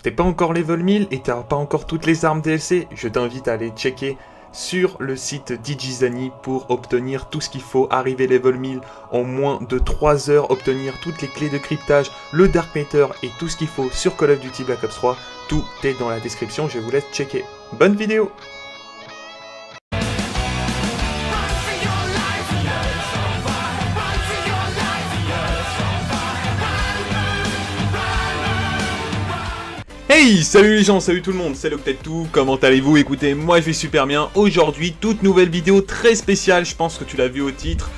t'es pas encore level 1000 et t'as pas encore toutes les armes DLC, je t'invite à aller checker sur le site Digizani pour obtenir tout ce qu'il faut, arriver level 1000 en moins de 3 heures, obtenir toutes les clés de cryptage, le Dark Matter et tout ce qu'il faut sur Call of Duty Black Ops 3. Tout est dans la description, je vous laisse checker. Bonne vidéo! Hey, salut les gens, salut tout le monde, c'est Loctetou, comment allez-vous? Écoutez, moi je vais super bien. Aujourd'hui, toute nouvelle vidéo très spéciale, je pense que tu l'as vu au titre.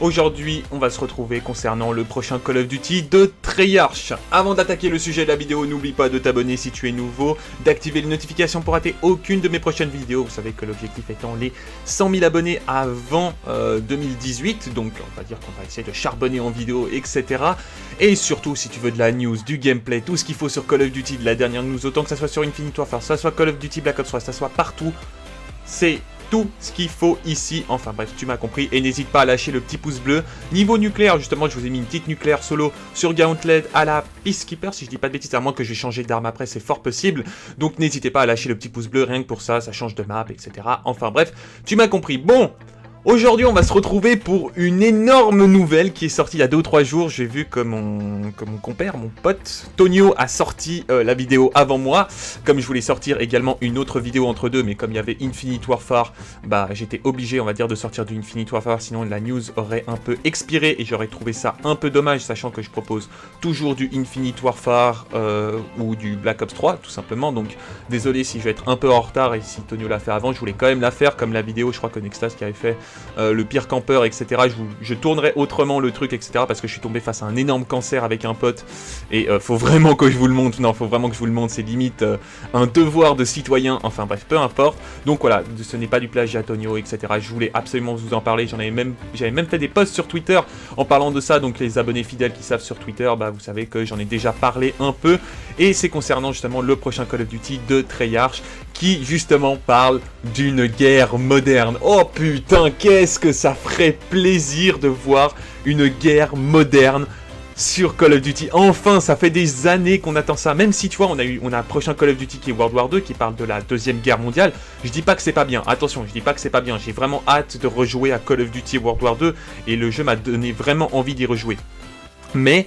Aujourd'hui, on va se retrouver concernant le prochain Call of Duty de Treyarch. Avant d'attaquer le sujet de la vidéo, n'oublie pas de t'abonner si tu es nouveau, d'activer les notifications pour rater aucune de mes prochaines vidéos. Vous savez que l'objectif étant les 100 000 abonnés avant 2018, donc on va dire qu'on va essayer de charbonner en vidéo, etc. Et surtout, si tu veux de la news, du gameplay, tout ce qu'il faut sur Call of Duty, de la dernière news, autant que ça soit sur Infinite Warfare, ça soit Call of Duty Black Ops 3, ça soit partout, c'est tout ce qu'il faut ici. Enfin bref, tu m'as compris, et n'hésite pas à lâcher le petit pouce bleu. Niveau nucléaire, justement, je vous ai mis une petite nucléaire solo sur Gauntlet à la Peacekeeper, si je dis pas de bêtises, à moins que j'ai changé d'arme après, c'est fort possible. Donc n'hésitez pas à lâcher le petit pouce bleu, rien que pour ça, ça change de map, etc. Enfin bref, tu m'as compris. Bon, aujourd'hui, on va se retrouver pour une énorme nouvelle qui est sortie il y a 2 ou 3 jours. J'ai vu que mon compère, mon pote, Tonio, a sorti la vidéo avant moi. Comme je voulais sortir également une autre vidéo entre deux, mais comme il y avait Infinite Warfare, bah j'étais obligé, on va dire, de sortir du Infinite Warfare, sinon la news aurait un peu expiré et j'aurais trouvé ça un peu dommage, sachant que je propose toujours du Infinite Warfare ou du Black Ops 3, tout simplement. Donc désolé si je vais être un peu en retard et si Tonio l'a fait avant, je voulais quand même la faire, comme la vidéo, je crois que Nextas qui avait fait le pire campeur, etc. Je tournerai autrement le truc, etc. Parce que je suis tombé face à un énorme cancer avec un pote. Et faut vraiment que je vous le montre. Non, faut vraiment que je vous le montre. C'est limite un devoir de citoyen. Enfin bref, peu importe. Donc voilà, ce n'est pas du plagiat, Tonio, etc. Je voulais absolument vous en parler. J'avais même fait des posts sur Twitter en parlant de ça. Donc les abonnés fidèles qui savent sur Twitter, bah vous savez que j'en ai déjà parlé un peu. Et c'est concernant justement le prochain Call of Duty de Treyarch, qui justement parle d'une guerre moderne. Oh putain, qu'est-ce que ça ferait plaisir de voir une guerre moderne sur Call of Duty. Enfin, ça fait des années qu'on attend ça. Même si tu vois, on a un prochain Call of Duty qui est World War 2, qui parle de la Deuxième Guerre mondiale. Je dis pas que c'est pas bien. Attention, je dis pas que c'est pas bien. J'ai vraiment hâte de rejouer à Call of Duty World War 2 et le jeu m'a donné vraiment envie d'y rejouer. Mais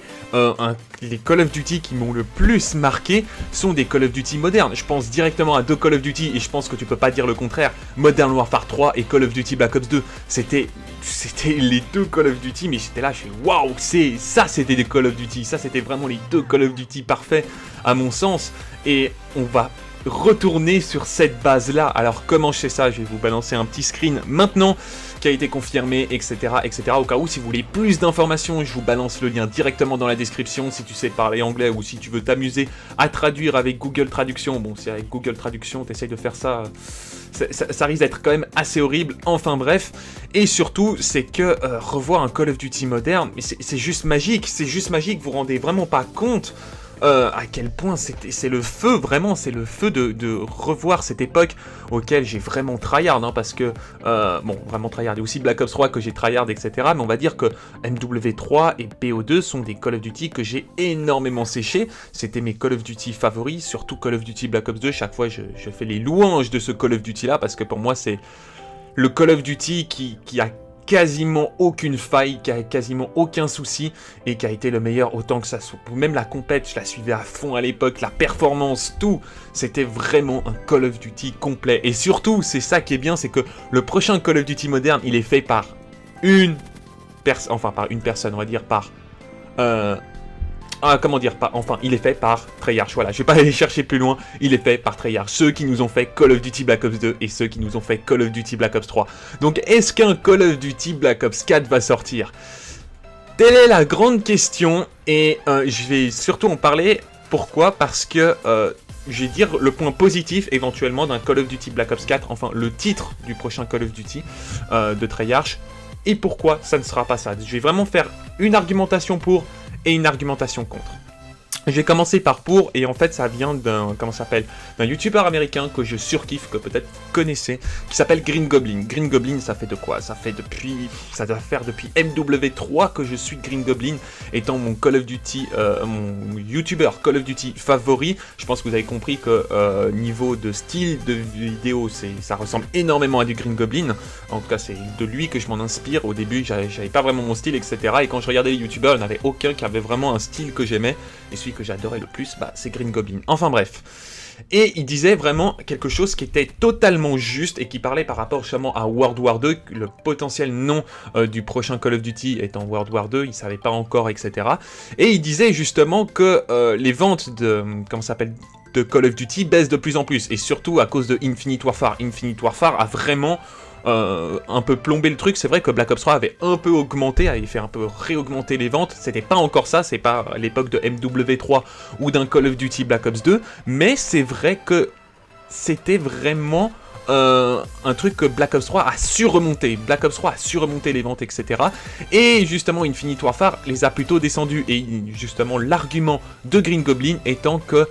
les Call of Duty qui m'ont le plus marqué sont des Call of Duty modernes. Je pense directement à 2 Call of Duty et je pense que tu peux pas dire le contraire. Modern Warfare 3 et Call of Duty Black Ops 2. C'était les 2 Call of Duty, mais j'étais là, je fais waouh, ça c'était des Call of Duty. Ça c'était vraiment les 2 Call of Duty parfaits à mon sens. Et on va retourner sur cette base là. Alors comment je sais ça? Je vais vous balancer un petit screen maintenant qui a été confirmé, etc., etc. Au cas où, si vous voulez plus d'informations, je vous balance le lien directement dans la description. Si tu sais parler anglais ou si tu veux t'amuser à traduire avec Google Traduction, bon, si avec Google Traduction t'essayes de faire ça, ça risque d'être quand même assez horrible. Enfin bref, et surtout, c'est que revoir un Call of Duty moderne, mais c'est juste magique, vous vous rendez vraiment pas compte à quel point c'est le feu, vraiment, c'est le feu de revoir cette époque auquel j'ai vraiment tryhard, hein, parce que, bon, vraiment tryhard, il y a aussi Black Ops 3 que j'ai tryhard, etc., mais on va dire que MW3 et BO2 sont des Call of Duty que j'ai énormément séché. C'était mes Call of Duty favoris, surtout Call of Duty Black Ops 2, chaque fois je fais les louanges de ce Call of Duty là, parce que pour moi c'est le Call of Duty qui a quasiment aucune faille, qui a quasiment aucun souci et qui a été le meilleur autant que ça soit. Même la compète, je la suivais à fond à l'époque, la performance, tout, c'était vraiment un Call of Duty complet. Et surtout, c'est ça qui est bien, c'est que le prochain Call of Duty moderne, il est fait par une personne, on va dire par comment dire, il est fait par Treyarch, voilà, je vais pas aller chercher plus loin, il est fait par Treyarch, ceux qui nous ont fait Call of Duty Black Ops 2 et ceux qui nous ont fait Call of Duty Black Ops 3. Donc est-ce qu'un Call of Duty Black Ops 4 va sortir? Telle est la grande question, et je vais surtout en parler. Pourquoi? Parce que je vais dire le point positif éventuellement d'un Call of Duty Black Ops 4, enfin le titre du prochain Call of Duty de Treyarch, et pourquoi ça ne sera pas ça. Je vais vraiment faire une argumentation pour et une argumentation contre. Je vais commencer par pour, et en fait ça vient d'un, comment ça s'appelle, d'un youtubeur américain que je surkiffe, que peut-être vous connaissez, qui s'appelle Green Goblin. Green Goblin, ça fait de quoi? Ça doit faire depuis MW3 que je suis Green Goblin, étant mon Call of Duty, mon youtubeur Call of Duty favori. Je pense que vous avez compris que niveau de style de vidéo, ça ressemble énormément à du Green Goblin. En tout cas c'est de lui que je m'en inspire. Au début j'avais pas vraiment mon style, etc. Et quand je regardais les youtubeurs, il n'y en avait aucun qui avait vraiment un style que j'aimais. Et celui que j'adorais le plus, c'est Green Goblin. Enfin bref. Et il disait vraiment quelque chose qui était totalement juste et qui parlait par rapport justement à World War 2, le potentiel nom du prochain Call of Duty étant World War 2, il savait pas encore, etc. Et il disait justement que les ventes de, de Call of Duty baissent de plus en plus, et surtout à cause de Infinite Warfare. Infinite Warfare a vraiment un peu plombé le truc. C'est vrai que Black Ops 3 avait un peu augmenté, avait fait un peu réaugmenter les ventes. C'était pas encore ça, c'est pas à l'époque de MW3 ou d'un Call of Duty Black Ops 2, mais c'est vrai que c'était vraiment un truc que Black Ops 3 a su remonter. Black Ops 3 a su remonter les ventes, etc. Et justement, Infinite Warfare les a plutôt descendus. Et justement, l'argument de Green Goblin étant que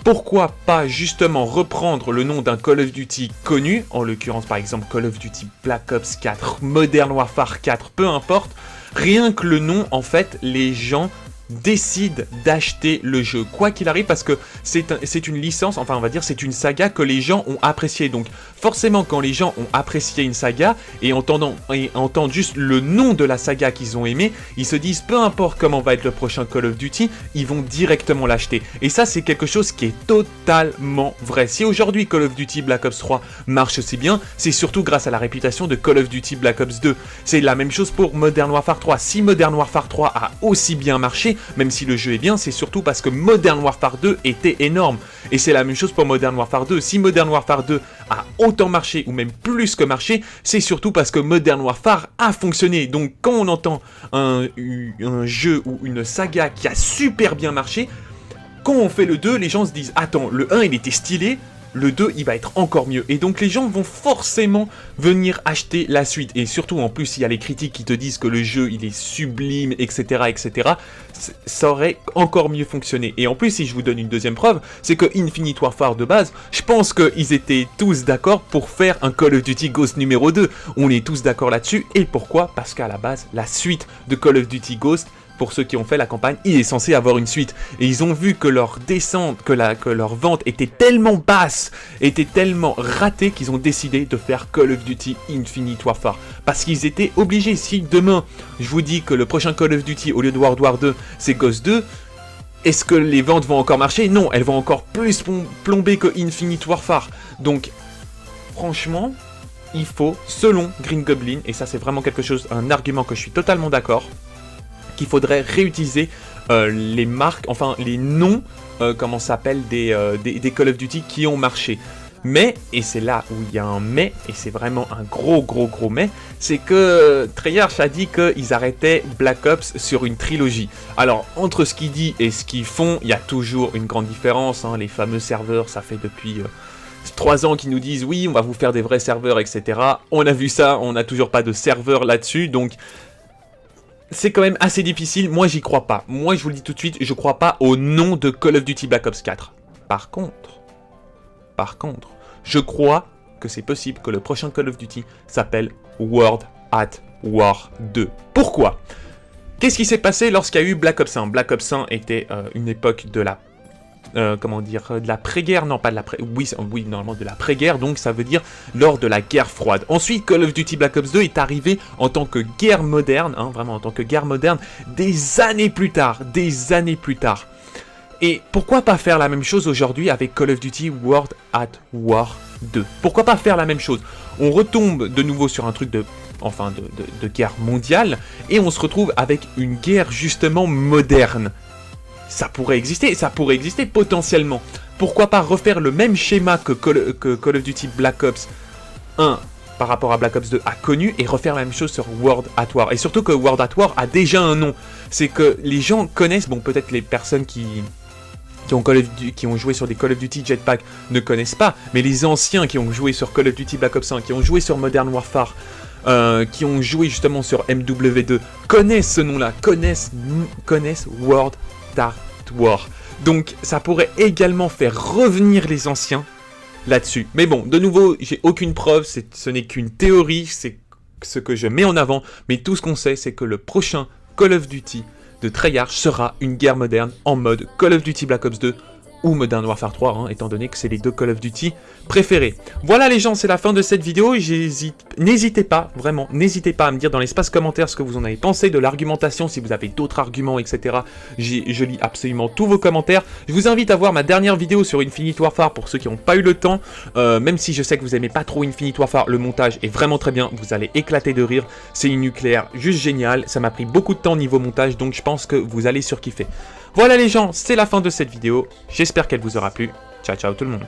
pourquoi pas justement reprendre le nom d'un Call of Duty connu, en l'occurrence par exemple Call of Duty Black Ops 4, Modern Warfare 4, peu importe, rien que le nom, en fait, les gens décident d'acheter le jeu, quoi qu'il arrive, parce que c'est une licence, enfin on va dire c'est une saga que les gens ont appréciée. Donc forcément quand les gens ont apprécié une saga et entendent juste le nom de la saga qu'ils ont aimé, ils se disent peu importe comment va être le prochain Call of Duty, ils vont directement l'acheter. Et ça c'est quelque chose qui est totalement vrai. Si aujourd'hui Call of Duty Black Ops 3 marche aussi bien, c'est surtout grâce à la réputation de Call of Duty Black Ops 2. C'est la même chose pour Modern Warfare 3. Si Modern Warfare 3 a aussi bien marché, même si le jeu est bien, c'est surtout parce que Modern Warfare 2 était énorme. Et c'est la même chose pour Modern Warfare 2. Si Modern Warfare 2 a autant marché, ou même plus que marché, c'est surtout parce que Modern Warfare a fonctionné. Donc quand on entend un jeu ou une saga qui a super bien marché, quand on fait le 2, les gens se disent « Attends, le 1 il était stylé ». Le 2, il va être encore mieux. Et donc les gens vont forcément venir acheter la suite. Et surtout, en plus, il y a les critiques qui te disent que le jeu, il est sublime, etc., etc. Ça aurait encore mieux fonctionné. Et en plus, si je vous donne une deuxième preuve, c'est que Infinite Warfare de base, je pense qu'ils étaient tous d'accord pour faire un Call of Duty Ghost numéro 2. On est tous d'accord là-dessus. Et pourquoi? Parce qu'à la base, la suite de Call of Duty Ghost, pour ceux qui ont fait la campagne, il est censé avoir une suite. Et ils ont vu que leur descente, que leur vente était tellement basse, était tellement ratée, qu'ils ont décidé de faire Call of Duty Infinite Warfare. Parce qu'ils étaient obligés. Si demain, je vous dis que le prochain Call of Duty, au lieu de World War 2, c'est Ghost 2, est-ce que les ventes vont encore marcher? Non, elles vont encore plus plomber que Infinite Warfare. Donc, franchement, il faut, selon Green Goblin, et ça c'est vraiment quelque chose, un argument que je suis totalement d'accord, qu'il faudrait réutiliser les marques, enfin les noms, comment ça s'appelle, des Call of Duty qui ont marché. Mais, et c'est là où il y a un mais, et c'est vraiment un gros mais, c'est que Treyarch a dit qu'ils arrêtaient Black Ops sur une trilogie. Alors, entre ce qu'il dit et ce qu'ils font, il y a toujours une grande différence, hein. Les fameux serveurs, ça fait depuis 3 ans qu'ils nous disent oui, on va vous faire des vrais serveurs, etc. On a vu ça, on n'a toujours pas de serveur là-dessus, donc c'est quand même assez difficile. Moi, j'y crois pas. Moi, je vous le dis tout de suite, je crois pas au nom de Call of Duty Black Ops 4. Par contre, je crois que c'est possible que le prochain Call of Duty s'appelle World at War 2. Pourquoi? Qu'est-ce qui s'est passé lorsqu'il y a eu Black Ops 1? Black Ops 1 était une époque de la de la pré-guerre, non pas de la pré... Oui, normalement de la pré-guerre, donc ça veut dire lors de la guerre froide. Ensuite, Call of Duty Black Ops 2 est arrivé en tant que guerre moderne, hein, vraiment en tant que guerre moderne, des années plus tard. Et pourquoi pas faire la même chose aujourd'hui avec Call of Duty World at War 2? Pourquoi pas faire la même chose? On retombe de nouveau sur un truc de guerre mondiale, et on se retrouve avec une guerre justement moderne. Ça pourrait exister potentiellement. Pourquoi pas refaire le même schéma que Call of Duty Black Ops 1 par rapport à Black Ops 2 a connu, et refaire la même chose sur World at War. Et surtout que World at War a déjà un nom. C'est que les gens connaissent, bon peut-être les personnes qui ont joué sur des Call of Duty Jetpack ne connaissent pas, mais les anciens qui ont joué sur Call of Duty Black Ops 1, qui ont joué sur Modern Warfare, qui ont joué justement sur MW2, connaissent ce nom-là, connaissent World at War. Donc ça pourrait également faire revenir les anciens là-dessus. Mais bon, de nouveau, j'ai aucune preuve, ce n'est qu'une théorie, c'est ce que je mets en avant, mais tout ce qu'on sait, c'est que le prochain Call of Duty de Treyarch sera une guerre moderne en mode Call of Duty Black Ops 2 ou Modern Warfare 3, hein, étant donné que c'est les deux Call of Duty préférés. Voilà les gens, c'est la fin de cette vidéo. N'hésitez pas, vraiment, n'hésitez pas à me dire dans l'espace commentaire ce que vous en avez pensé, de l'argumentation, si vous avez d'autres arguments, etc. Je lis absolument tous vos commentaires. Je vous invite à voir ma dernière vidéo sur Infinite Warfare pour ceux qui n'ont pas eu le temps. Même si je sais que vous n'aimez pas trop Infinite Warfare, le montage est vraiment très bien, vous allez éclater de rire. C'est une nucléaire juste géniale, ça m'a pris beaucoup de temps niveau montage, donc je pense que vous allez surkiffer. Voilà les gens, c'est la fin de cette vidéo, j'espère qu'elle vous aura plu. Ciao ciao tout le monde.